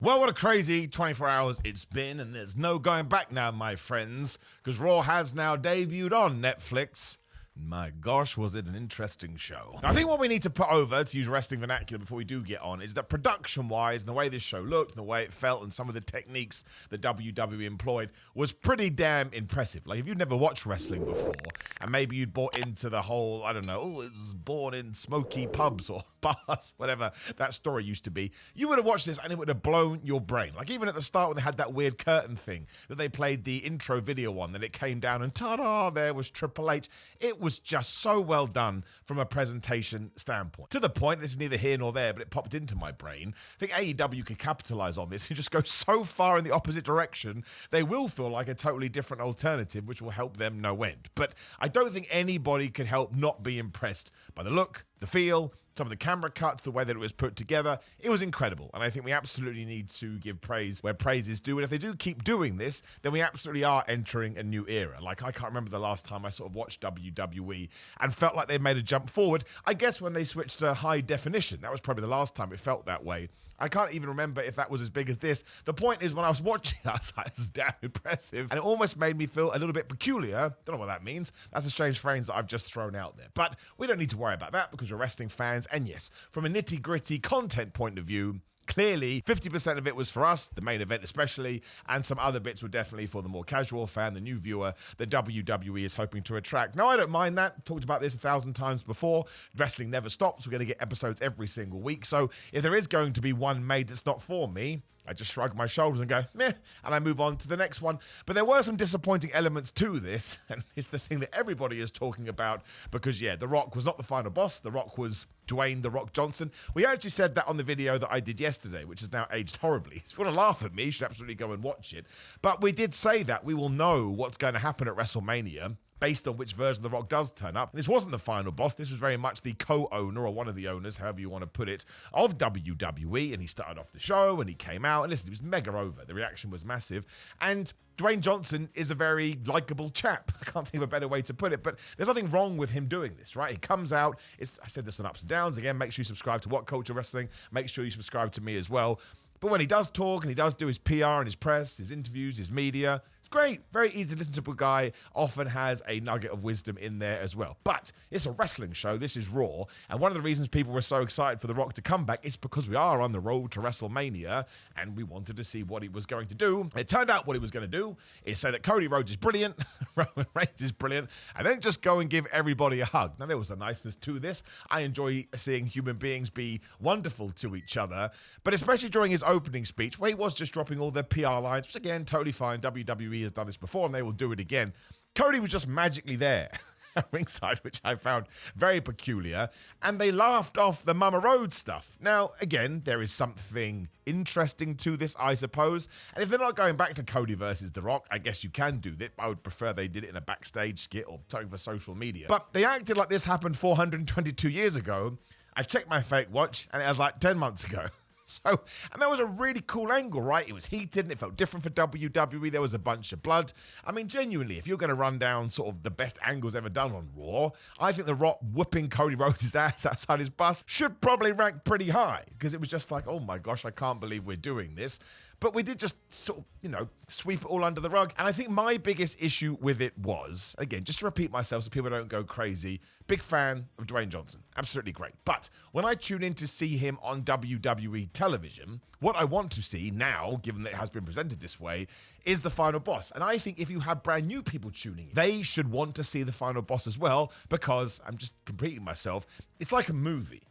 Well, what a crazy 24 hours it's been, and there's no going back now, my friends, because Raw has now debuted on Netflix. My gosh, was it an interesting show. Now, I think what we need to put over, to use wrestling vernacular before we do get on, is that production-wise, and the way this show looked, and the way it felt, and some of the techniques that WWE employed was pretty damn impressive. Like, if you'd never watched wrestling before, and maybe you'd bought into the whole, I don't know, it's born in smoky pubs or bars, whatever that story used to be, you would have watched this and it would have blown your brain. Like, even at the start when they had that weird curtain thing that they played the intro video on, then it came down and ta-da, there was Triple H. It was just so well done from a presentation standpoint. To the point, this is neither here nor there, but it popped into my brain. I think AEW could capitalize on this and just go so far in the opposite direction, they will feel like a totally different alternative, which will help them no end. But I don't think anybody could help not be impressed by the look, the feel, some of the camera cuts, the way that it was put together. It was incredible. And I think we absolutely need to give praise where praise is due. And if they do keep doing this, then we absolutely are entering a new era. Like, I can't remember the last time I sort of watched WWE and felt like they made a jump forward. I guess when they switched to high definition, that was probably the last time it felt that way. I can't even remember if that was as big as this. The point is, when I was watching it, I was like, this is damn impressive. And it almost made me feel a little bit peculiar. Don't know what that means. That's a strange phrase that I've just thrown out there. But we don't need to worry about that because we're wrestling fans. And yes, from a nitty-gritty content point of view, clearly, 50% of it was for us, the main event especially, and some other bits were definitely for the more casual fan, the new viewer that WWE is hoping to attract. Now, I don't mind that. Talked about this 1,000 times before. Wrestling never stops. We're going to get episodes every single week. So if there is going to be one made that's not for me, I just shrug my shoulders and go, meh, and I move on to the next one. But there were some disappointing elements to this, and it's the thing that everybody is talking about because, yeah, The Rock was not the final boss. The Rock was Dwayne "The Rock" Johnson. We actually said that on the video that I did yesterday, which has now aged horribly. If you want to laugh at me, you should absolutely go and watch it. But we did say that we will know what's going to happen at WrestleMania based on which version The Rock does turn up. And this wasn't the final boss. This was very much the co-owner, or one of the owners, however you want to put it, of WWE. And he started off the show and he came out. And listen, he was mega over. The reaction was massive. And Dwayne Johnson is a very likable chap. I can't think of a better way to put it, but there's nothing wrong with him doing this, right? He comes out. I said this on Ups and Downs. Again, make sure you subscribe to What Culture Wrestling. Make sure you subscribe to me as well. But when he does talk and he does do his PR and his press, his interviews, his media, it's great. Very easy to listen to a guy. Often has a nugget of wisdom in there as well. But it's a wrestling show. This is Raw. And one of the reasons people were so excited for The Rock to come back is because we are on the road to WrestleMania and we wanted to see what he was going to do. It turned out what he was going to do is say that Cody Rhodes is brilliant, Roman Reigns is brilliant, and then just go and give everybody a hug. Now, there was a niceness to this. I enjoy seeing human beings be wonderful to each other, but especially during his opening speech where he was just dropping all their PR lines, which again, totally fine. WWE has done this before and they will do it again. Cody was just magically there at ringside, which I found very peculiar, and they laughed off the Mama Rhodes stuff. Now, again, there is something interesting to this, I suppose, and if they're not going back to Cody versus The Rock, I guess you can do that. I would prefer they did it in a backstage skit or something for social media. But they acted like this happened 422 years ago. I checked my fake watch, and it was like 10 months ago. So, and that was a really cool angle, right? It was heated and it felt different for WWE. There was a bunch of blood. I mean, genuinely, if you're going to run down sort of the best angles ever done on Raw, I think The Rock whooping Cody Rhodes' ass outside his bus should probably rank pretty high because it was just like, oh my gosh, I can't believe we're doing this. But we did just sort of, sweep it all under the rug. And I think my biggest issue with it was, again, just to repeat myself so people don't go crazy, big fan of Dwayne Johnson. Absolutely great. But when I tune in to see him on WWE television, what I want to see now, given that it has been presented this way, is the final boss. And I think if you have brand new people tuning in, they should want to see the final boss as well, because I'm just completing myself. It's like a movie,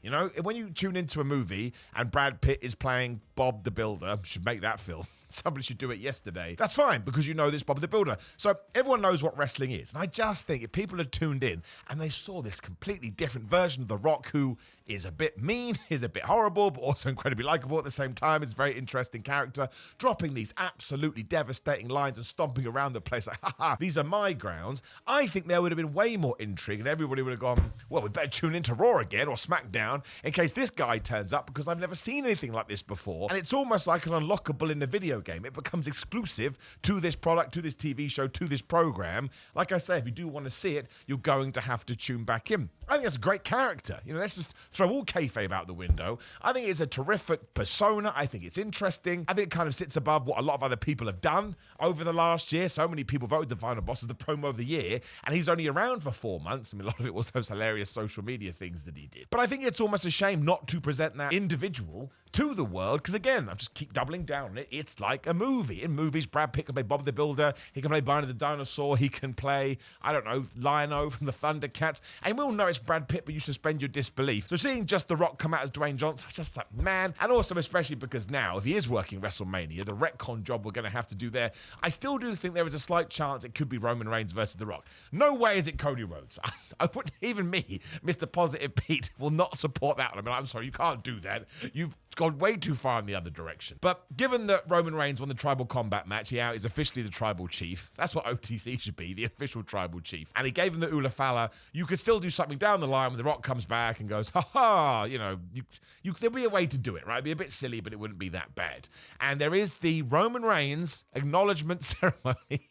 When you tune into a movie and Brad Pitt is playing Bob the Builder, should make that film. Somebody should do it yesterday. That's fine, because this Bob the Builder. So everyone knows what wrestling is. And I just think if people had tuned in and they saw this completely different version of The Rock, who is a bit mean, is a bit horrible, but also incredibly likable at the same time, is a very interesting character, dropping these absolutely devastating lines and stomping around the place like, haha, these are my grounds, I think there would have been way more intrigue and everybody would have gone, well, we better tune into Raw again or SmackDown in case this guy turns up, because I've never seen anything like this before. And it's almost like an unlockable in a video game. It becomes exclusive to this product, to this TV show, to this program. Like I say, if you do want to see it, you're going to have to tune back in. I think that's a great character. Let's just throw all kayfabe out the window. I think it's a terrific persona. I think it's interesting. I think it kind of sits above what a lot of other people have done over the last year. So many people voted the Final Boss as the promo of the year, and he's only around for 4 months. I mean, a lot of it was those hilarious social media things that he did. But I think it's almost a shame not to present that individual to the world, because again, I just keep doubling down on it. It's like a movie. In movies, Brad Pitt can play Bob the Builder, he can play Barney the Dinosaur, he can play, I don't know, Lion-O from the Thundercats, and we all know it's Brad Pitt, but you suspend your disbelief. So seeing just The Rock come out as Dwayne Johnson, it's just like, man, and also especially because now, if he is working WrestleMania, the retcon job we're going to have to do there, I still do think there is a slight chance it could be Roman Reigns versus The Rock. No way is it Cody Rhodes. I wouldn't, even me, Mr. Positive Pete, will not support that one. I mean, I'm sorry, you can't do that. You've gone way too far in the other direction. But given that Roman Reigns won the Tribal Combat match, he is officially the Tribal Chief. That's what OTC should be, the official Tribal Chief. And he gave him the Ula Fala. You could still do something down the line when The Rock comes back and goes, ha-ha, you know, there'll be a way to do it, right? It'd be a bit silly, but it wouldn't be that bad. And there is the Roman Reigns acknowledgement ceremony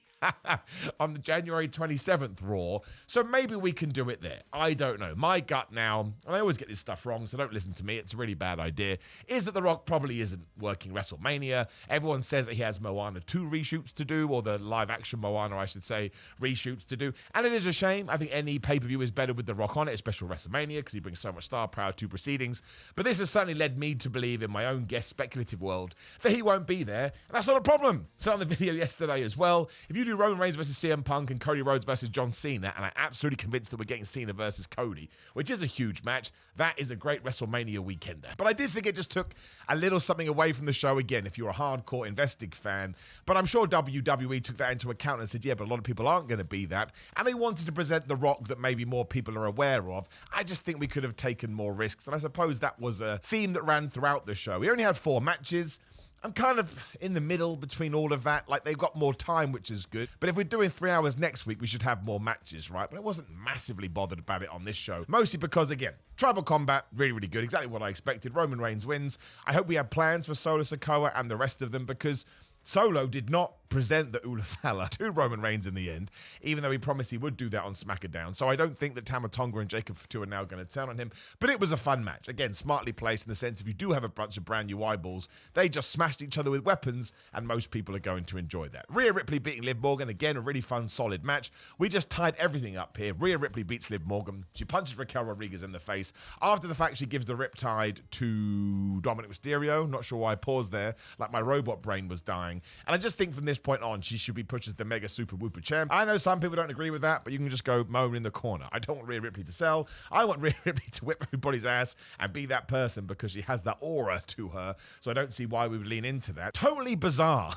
on the January 27th Raw, so maybe we can do it there. I don't know. My gut now, and I always get this stuff wrong, so don't listen to me, it's a really bad idea, is that The Rock probably isn't working WrestleMania. Everyone says that he has Moana 2 reshoots to do, or the live-action Moana, I should say, reshoots to do, and it is a shame. I think any pay-per-view is better with The Rock on it, especially WrestleMania, because he brings so much star power to proceedings, but this has certainly led me to believe in my own guess speculative world that he won't be there, and that's not a problem. So on the video yesterday as well, if you do Roman Reigns versus CM Punk and Cody Rhodes versus John Cena, and I'm absolutely convinced that we're getting Cena versus Cody, which is a huge match, that is a great WrestleMania weekender. But I did think it just took a little something away from the show, again, if you're a hardcore investing fan. But I'm sure WWE took that into account and said, yeah, but a lot of people aren't going to be that. And they wanted to present The Rock that maybe more people are aware of. I just think we could have taken more risks. And I suppose that was a theme that ran throughout the show. We only had 4 matches. I'm kind of in the middle between all of that. Like, they've got more time, which is good. But if we're doing 3 hours next week, we should have more matches, right? But I wasn't massively bothered about it on this show. Mostly because, again, Tribal Combat, really, really good. Exactly what I expected. Roman Reigns wins. I hope we have plans for Solo Sikoa and the rest of them, because Solo did not present the Ula Fala to Roman Reigns in the end, even though he promised he would do that on SmackDown. So I don't think that Tama Tonga and Jacob Fatu are now going to turn on him. But it was a fun match. Again, smartly placed in the sense if you do have a bunch of brand new eyeballs, they just smashed each other with weapons, and most people are going to enjoy that. Rhea Ripley beating Liv Morgan. Again, a really fun, solid match. We just tied everything up here. Rhea Ripley beats Liv Morgan. She punches Raquel Rodriguez in the face. After the fact, she gives the Riptide to Dominic Mysterio. Not sure why I paused there, like my robot brain was dying. And I just think from this point on, she should be pushed as the Mega Super Whooper Champ. I know some people don't agree with that, but you can just go moan in the corner. I don't want Rhea Ripley to sell. I want Rhea Ripley to whip everybody's ass and be that person, because she has that aura to her. So I don't see why we would lean into that. Totally bizarre.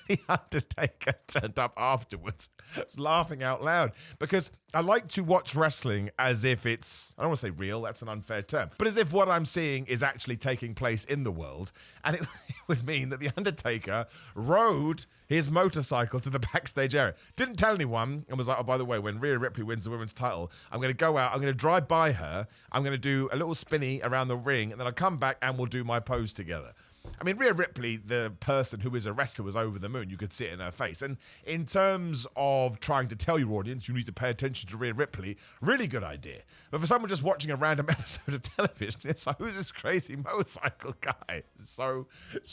The Undertaker turned up afterwards. I was laughing out loud because I like to watch wrestling as if it's, I don't want to say real, that's an unfair term, but as if what I'm seeing is actually taking place in the world. And it would mean that The Undertaker rode his motorcycle to the backstage area. Didn't tell anyone, and was like, oh, by the way, when Rhea Ripley wins the women's title, I'm going to go out, I'm going to drive by her, I'm going to do a little spinny around the ring, and then I'll come back and we'll do my pose together. I mean, Rhea Ripley, the person who is a wrestler, was over the moon. You could see it in her face. And in terms of trying to tell your audience you need to pay attention to Rhea Ripley, really good idea. But for someone just watching a random episode of television, it's like, who's this crazy motorcycle guy? So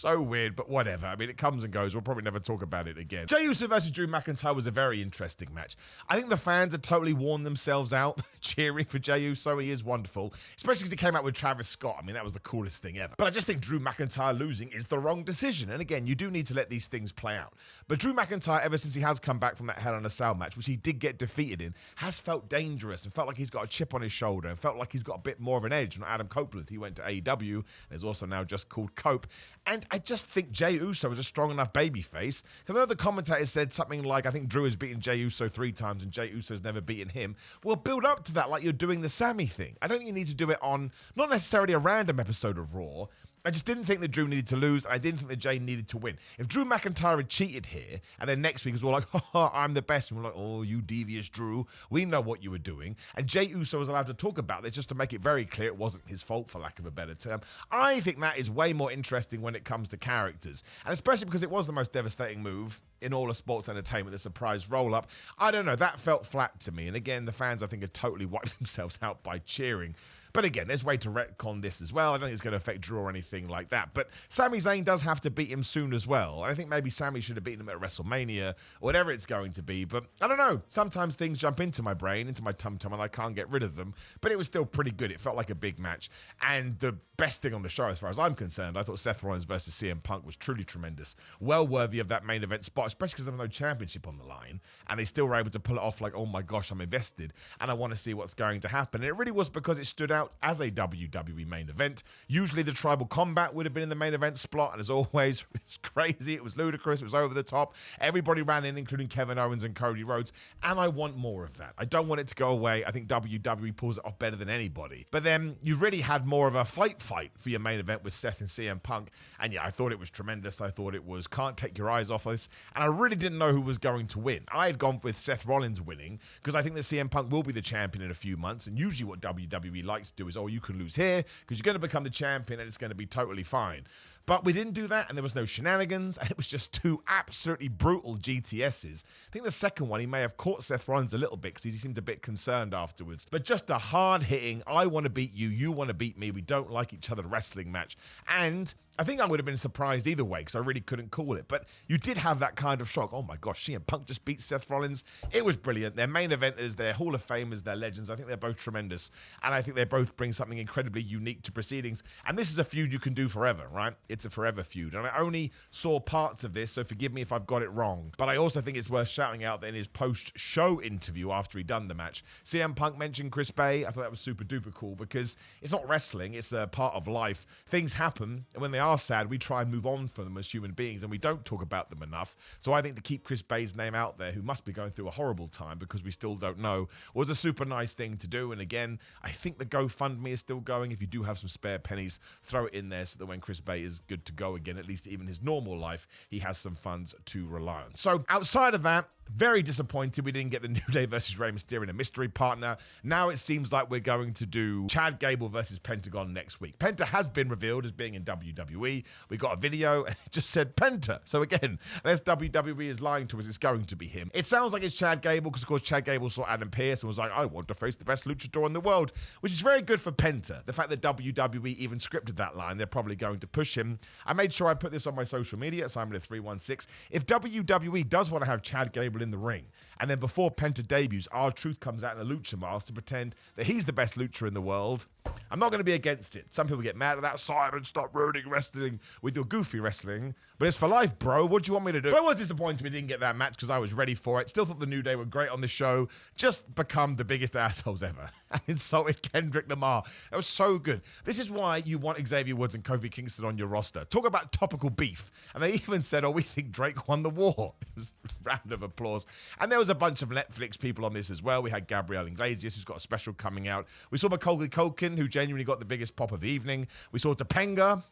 weird, but whatever. I mean, it comes and goes. We'll probably never talk about it again. Jey Uso versus Drew McIntyre was a very interesting match. I think the fans had totally worn themselves out cheering for Jey Uso. He is wonderful, especially because he came out with Travis Scott. I mean, that was the coolest thing ever. But I just think Drew McIntyre losing is the wrong decision. And again, you do need to let these things play out. But Drew McIntyre, ever since he has come back from that Hell in a Cell match, which he did get defeated in, has felt dangerous and felt like he's got a chip on his shoulder and felt like he's got a bit more of an edge than Adam Copeland. He went to AEW and is also now just called Cope. And I just think Jey Uso is a strong enough babyface. Because I know the commentator said something like, I think Drew has beaten Jey Uso 3 times and Jey Uso's never beaten him. Well, build up to that like you're doing the Sammy thing. I don't think you need to do it on not necessarily a random episode of Raw. I just didn't think that Drew needed to lose, and I didn't think that Jey needed to win. If Drew McIntyre had cheated here, and then next week was all like, I'm the best, and we're like, oh, you devious Drew, we know what you were doing, and Jey Uso was allowed to talk about it just to make it very clear it wasn't his fault, for lack of a better term, I think that is way more interesting when it comes to characters, and especially because it was the most devastating move in all of sports entertainment, the surprise roll-up. I don't know, that felt flat to me, and again, the fans, I think, had totally wiped themselves out by cheering. But again, there's a way to retcon this as well. I don't think it's going to affect Drew or anything like that. But Sami Zayn does have to beat him soon as well. I think maybe Sami should have beaten him at WrestleMania or whatever it's going to be. But I don't know. Sometimes things jump into my brain, into my tum-tum, and I can't get rid of them. But it was still pretty good. It felt like a big match. And the best thing on the show, as far as I'm concerned, I thought Seth Rollins versus CM Punk was truly tremendous. Well worthy of that main event spot, especially because there was no championship on the line. And they still were able to pull it off like, oh my gosh, I'm invested. And I want to see what's going to happen. And it really was because it stood out as a WWE main event. Usually the tribal combat would have been in the main event slot. And as always, it's crazy. It was ludicrous. It was over the top. Everybody ran in, including Kevin Owens and Cody Rhodes. And I want more of that. I don't want it to go away. I think WWE pulls it off better than anybody. But then you really had more of a fight for your main event with Seth and CM Punk. And yeah, I thought it was tremendous. I thought it was can't take your eyes off this. And I really didn't know who was going to win. I had gone with Seth Rollins winning because I think that CM Punk will be the champion in a few months. And usually what WWE likes to do is, oh, you can lose here because you're going to become the champion and it's going to be totally fine. But we didn't do that, and there was no shenanigans, and it was just two absolutely brutal GTSs. I think the second one, he may have caught Seth Rollins a little bit because he seemed a bit concerned afterwards. But just a hard-hitting, I want to beat you, you want to beat me, we don't like each other wrestling match. And I think I would have been surprised either way because I really couldn't call it. But you did have that kind of shock. Oh my gosh, CM Punk just beat Seth Rollins. It was brilliant. They're main eventers, they're Hall of Famers, they're legends. I think they're both tremendous. And I think they both bring something incredibly unique to proceedings. And this is a feud you can do forever, right? It's a forever feud. And I only saw parts of this, so forgive me if I've got it wrong. But I also think it's worth shouting out that in his post-show interview after he'd done the match, CM Punk mentioned Chris Bay. I thought that was super duper cool because it's not wrestling, it's a part of life. Things happen, and when they are sad, we try and move on from them as human beings, and we don't talk about them enough. So I think to keep Chris Bay's name out there, who must be going through a horrible time because we still don't know, was a super nice thing to do. And again, I think the GoFundMe is still going. If you do have some spare pennies, throw it in there so that when Chris Bay is good to go again, at least even his normal life, he has some funds to rely on. So outside of that, very disappointed we didn't get the New Day versus Rey Mysterio in a mystery partner. Now it seems like we're going to do Chad Gable versus Pentagon next week. Penta has been revealed as being in WWE. We got a video and it just said Penta. So again, unless WWE is lying to us, it's going to be him. It sounds like it's Chad Gable because, of course, Chad Gable saw Adam Pearce and was like, I want to face the best luchador in the world, which is very good for Penta. The fact that WWE even scripted that line, they're probably going to push him. I made sure I put this on my social media at simonmillermedia316. If WWE does want to have Chad Gable in the ring, and then before Penta debuts, R-Truth comes out in a lucha mask to pretend that he's the best lucha in the world, I'm not going to be against it. Some people get mad at that. Simon, stop ruining wrestling with your goofy wrestling. But it's for life, bro. What do you want me to do? But I was disappointed we didn't get that match because I was ready for it. Still thought the New Day were great on the show. Just become the biggest assholes ever. And insulted Kendrick Lamar. It was so good. This is why you want Xavier Woods and Kofi Kingston on your roster. Talk about topical beef. And they even said, oh, we think Drake won the war. It was a round of applause. And there was a bunch of Netflix people on this as well. We had Gabrielle Iglesias, who's got a special coming out. We saw Macaulay Culkin, who genuinely got the biggest pop of the evening. We saw Topanga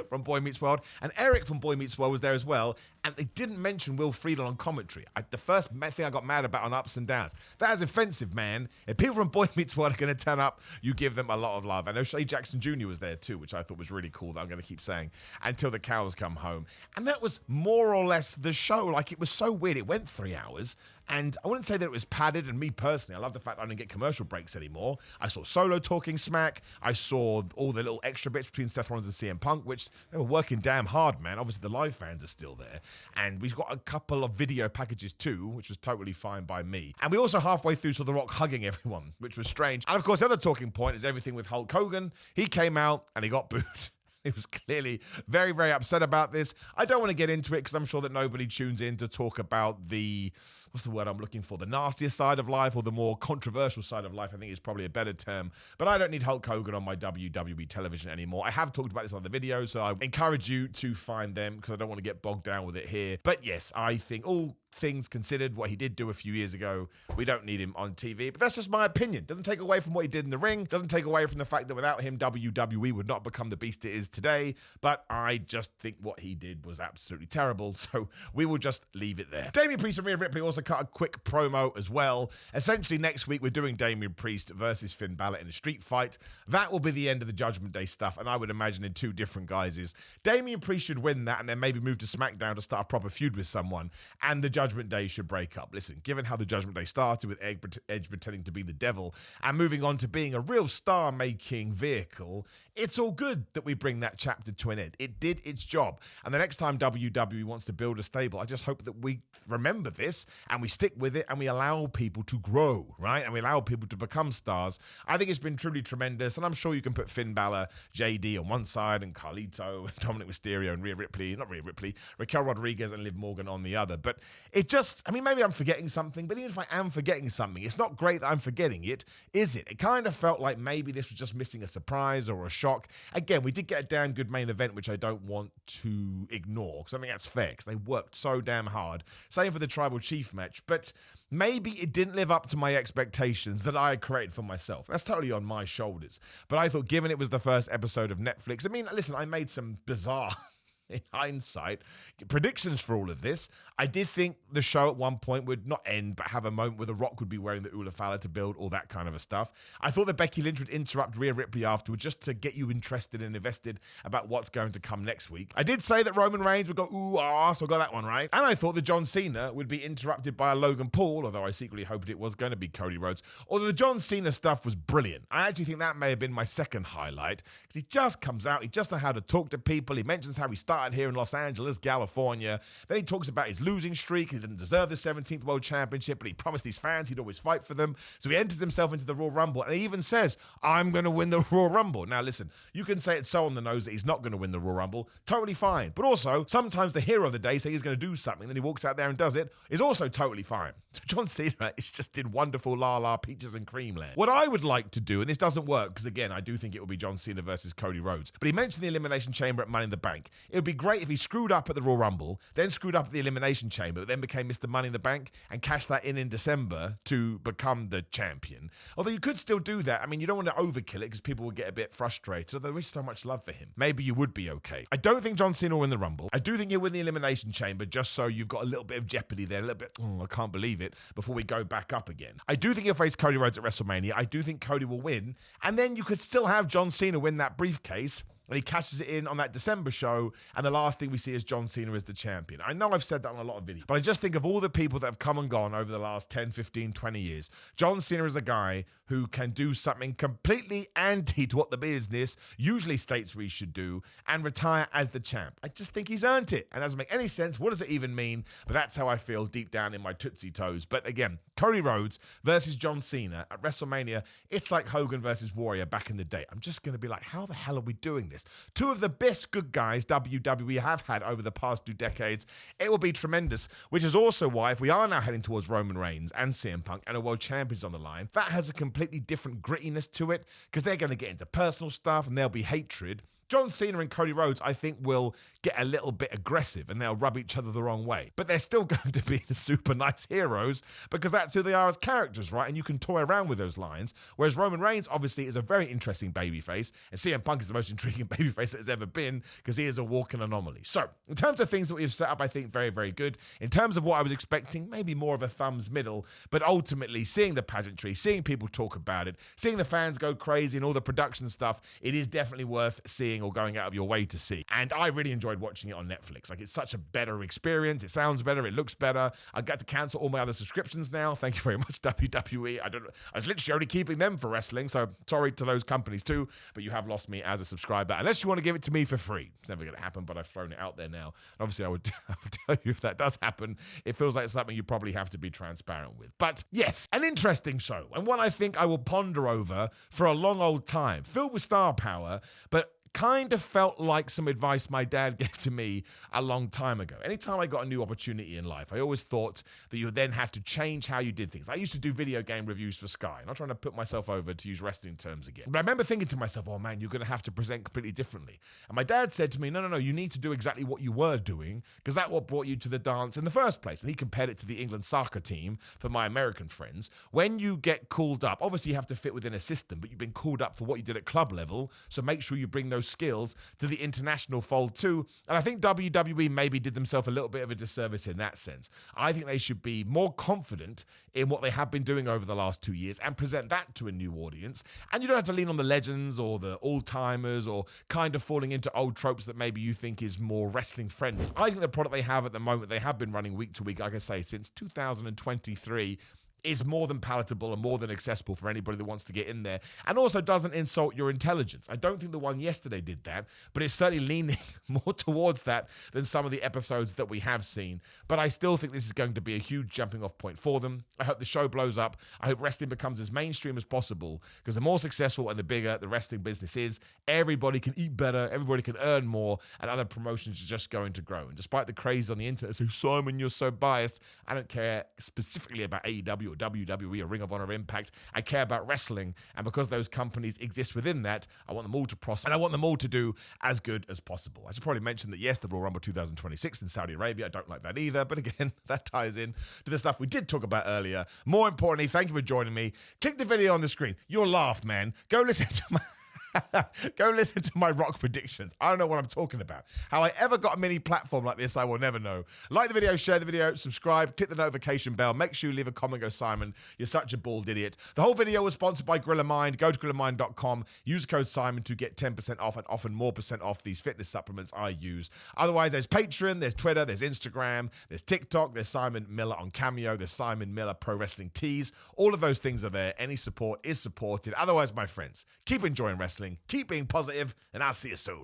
from Boy Meets World, and Eric from Boy Meets World was there as well. And they didn't mention Will Friedle on commentary. The first thing I got mad about on Ups and Downs. That is offensive, man. If people from Boy Meets World are going to turn up, you give them a lot of love. I know Shea Jackson Jr. was there too, which I thought was really cool, that I'm going to keep saying, until the cows come home. And that was more or less the show. Like, it was so weird. It went 3 hours. And I wouldn't say that it was padded, and me personally, I love the fact I didn't get commercial breaks anymore. I saw Solo talking smack. I saw all the little extra bits between Seth Rollins and CM Punk, which they were working damn hard, man. Obviously, the live fans are still there. And we've got a couple of video packages too, which was totally fine by me. And we also halfway through saw The Rock hugging everyone, which was strange. And of course, the other talking point is everything with Hulk Hogan. He came out and he got booed. He was clearly very, very upset about this. I don't want to get into it because I'm sure that nobody tunes in to talk about the, what's the word I'm looking for, the nastier side of life or the more controversial side of life, I think is probably a better term. But I don't need Hulk Hogan on my WWE television anymore. I have talked about this on the video, so I encourage you to find them because I don't want to get bogged down with it here. But yes, I think all things considered, what he did do a few years ago, we don't need him on TV. But that's just my opinion. Doesn't take away from what he did in the ring. Doesn't take away from the fact that without him, WWE would not become the beast it is today. But I just think what he did was absolutely terrible. So we will just leave it there. Damian Priest and Rhea Ripley also cut a quick promo as well. Essentially, next week, we're doing Damian Priest versus Finn Balor in a street fight. That will be the end of the Judgment Day stuff. And I would imagine in two different guises. Damian Priest should win that and then maybe move to SmackDown to start a proper feud with someone. And the Judgment Judgment Day should break up. Listen, given how the Judgment Day started with Edge pretending to be the devil and moving on to being a real star-making vehicle, it's all good that we bring that chapter to an end. It did its job. And the next time WWE wants to build a stable, I just hope that we remember this and we stick with it and we allow people to grow, right? And we allow people to become stars. I think it's been truly tremendous, and I'm sure you can put Finn Balor, JD on one side and Carlito and Dominic Mysterio and Raquel Rodriguez and Liv Morgan on the other. But it just, I mean, maybe I'm forgetting something, but even if I am forgetting something, it's not great that I'm forgetting it, is it? It kind of felt like maybe this was just missing a surprise or a shock. Again, we did get a damn good main event, which I don't want to ignore, because I think that's fair, because they worked so damn hard. Same for the Tribal Chief match, but maybe it didn't live up to my expectations that I had created for myself. That's totally on my shoulders. But I thought, given it was the first episode of Netflix, I mean, listen, I made some bizarre, in hindsight, predictions for all of this. I did think the show at one point would not end, but have a moment where The Rock would be wearing the Ula Fala to build all that kind of a stuff. I thought that Becky Lynch would interrupt Rhea Ripley afterwards just to get you interested and invested about what's going to come next week. I did say that Roman Reigns would go, ooh, ah, so I got that one right. And I thought that John Cena would be interrupted by a Logan Paul, although I secretly hoped it was going to be Cody Rhodes. Although the John Cena stuff was brilliant. I actually think that may have been my second highlight, because he just comes out, he just knows how to talk to people. He mentions how he started here in Los Angeles, California. Then he talks about his losing streak. He didn't deserve the 17th World Championship, but he promised his fans he'd always fight for them. So he enters himself into the Royal Rumble, and he even says, I'm going to win the Royal Rumble. Now, listen, you can say it's so on the nose that he's not going to win the Royal Rumble. Totally fine. But also, sometimes the hero of the day say he's going to do something, then he walks out there and does it, is also totally fine. So John Cena is just in wonderful la peaches and cream land. What I would like to do, and this doesn't work, because again, I do think it will be John Cena versus Cody Rhodes, but he mentioned the Elimination Chamber at Money in the Bank. It would be great if he screwed up at the Royal Rumble, then screwed up at the Elimination Chamber, but then became Mr. Money in the Bank and cashed that in December to become the champion. Although you could still do that. I mean, you don't want to overkill it because people would get a bit frustrated, although there is so much love for him. Maybe you would be okay. I don't think John Cena will win the Rumble. I do think he'll win the Elimination Chamber, just so you've got a little bit of jeopardy there, a little bit, I can't believe it, before we go back up again. I do think he'll face Cody Rhodes at WrestleMania. I do think Cody will win. And then you could still have John Cena win that briefcase, and he cashes it in on that December show, and the last thing we see is John Cena as the champion. I know I've said that on a lot of videos, but I just think of all the people that have come and gone over the last 10, 15, 20 years. John Cena is a guy who can do something completely anti to what the business usually states we should do and retire as the champ. I just think he's earned it, and it doesn't make any sense. What does it even mean? But that's how I feel deep down in my Tootsie Toes. But again, Cody Rhodes versus John Cena at WrestleMania, it's like Hogan versus Warrior back in the day. I'm just going to be like, how the hell are we doing this? Two of the best good guys WWE have had over the past 2 decades. It will be tremendous, which is also why if we are now heading towards Roman Reigns and CM Punk and a world champions on the line, that has a completely different grittiness to it, because they're going to get into personal stuff and there'll be hatred. John Cena and Cody Rhodes, I think, will get a little bit aggressive and they'll rub each other the wrong way. But they're still going to be the super nice heroes because that's who they are as characters, right? And you can toy around with those lines. Whereas Roman Reigns, obviously, is a very interesting babyface, and CM Punk is the most intriguing babyface that has ever been because he is a walking anomaly. So, in terms of things that we've set up, I think very, very good. In terms of what I was expecting, maybe more of a thumbs middle, but ultimately, seeing the pageantry, seeing people talk about it, seeing the fans go crazy and all the production stuff, it is definitely worth seeing or going out of your way to see. And I really enjoyed watching it on Netflix. Like, it's such a better experience. It sounds better. It looks better. I got to cancel all my other subscriptions now. Thank you very much, WWE. I was literally only keeping them for wrestling, so sorry to those companies too, but you have lost me as a subscriber. Unless you want to give it to me for free. It's never going to happen, but I've thrown it out there now. And obviously, I would tell you if that does happen, it feels like something you probably have to be transparent with. But yes, an interesting show, and one I think I will ponder over for a long old time. Filled with star power, but kind of felt like some advice my dad gave to me a long time ago. Anytime I got a new opportunity in life, I always thought that you then had to change how you did things. I used to do video game reviews for Sky, not trying to put myself over to use wrestling terms again. But I remember thinking to myself, oh man, you're going to have to present completely differently. And my dad said to me, no, you need to do exactly what you were doing, because that's what brought you to the dance in the first place. And he compared it to the England soccer team for my American friends. When you get called up, obviously you have to fit within a system, but you've been called up for what you did at club level, so make sure you bring those skills to the international fold too. And I think WWE maybe did themselves a little bit of a disservice in that sense. I think they should be more confident in what they have been doing over the last 2 years and present that to a new audience. And you don't have to lean on the legends or the all-timers or kind of falling into old tropes that maybe you think is more wrestling friendly. I think the product they have at the moment, they have been running week to week, like I say, since 2023, is more than palatable and more than accessible for anybody that wants to get in there, and also doesn't insult your intelligence. I don't think the one yesterday did that, but it's certainly leaning more towards that than some of the episodes that we have seen. But I still think this is going to be a huge jumping off point for them. I hope the show blows up. I hope wrestling becomes as mainstream as possible, because the more successful and the bigger the wrestling business is, everybody can eat better, everybody can earn more, and other promotions are just going to grow. And despite the craze on the internet, so Simon, you're so biased, I don't care specifically about AEW or WWE or Ring of Honor or Impact. I care about wrestling, and because those companies exist within that, I want them all to prosper, and I want them all to do as good as possible. I should probably mention that, yes, the Royal Rumble 2026 in Saudi Arabia, I don't like that either, but again, that ties in to the stuff we did talk about earlier. More importantly, thank you for joining me. Click the video on the screen. You'll laugh, man. Go listen to my Rock predictions. I don't know what I'm talking about. How I ever got a mini platform like this, I will never know. Like the video, share the video, subscribe, click the notification bell. Make sure you leave a comment, go Simon, you're such a bald idiot. The whole video was sponsored by Gorilla Mind. Go to gorillamind.com. Use code Simon to get 10% off and often more % off these fitness supplements I use. Otherwise, there's Patreon, there's Twitter, there's Instagram, there's TikTok, there's Simon Miller on Cameo, there's Simon Miller Pro Wrestling Tees. All of those things are there. Any support is supported. Otherwise, my friends, keep enjoying wrestling, keep being positive, and I'll see you soon.